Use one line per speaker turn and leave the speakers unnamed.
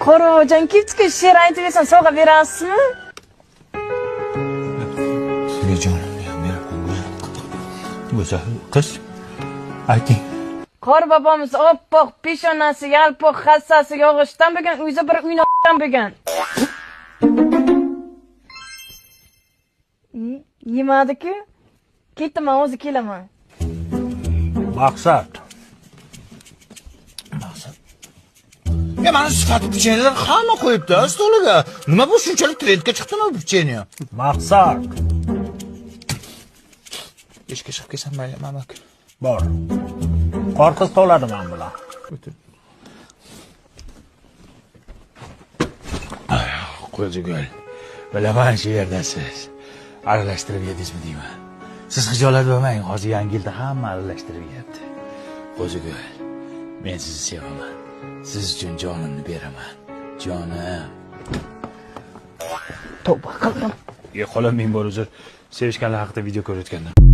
Qo'rg'onjon ketdi, she'r aytib bersan, sovg'a berasizmi?
Sizga jonimni ham beraman. Go'zal qiz, ayting.
Qor bobomiz oppoq, peshonasi yalpoq, hassasi yog'ochdan bo'lgan, o'zi bir uynoqdan bo'lgan. Yemadi-ku. Ketdim, o'zi kelaman.
Maqsad.
Ya mana sifatli pechenyelar hamma qo'yibdi stoliga. Nima bu shunchalik trendga chiqdimi bu pechenye?
Maqsad.
Ishga chiqib kelsam mayli, mamak.
Bor. Qor qiz to'ladi men bilan.
Qo'zigo'l. Bilaman shu yerda siz aralashtirib yedingizmi deyman. Siz xijolat bo'lmang, hozir yangi yilda hamma aralashtirib yeyapti. Qo'zigo'l, men sizni sevaman. Siz uchun jonimni beraman. Jonim.
Tavba qildim.
Xolam men bor uzr. Sevishganlar haqida video ko'rayotgandim.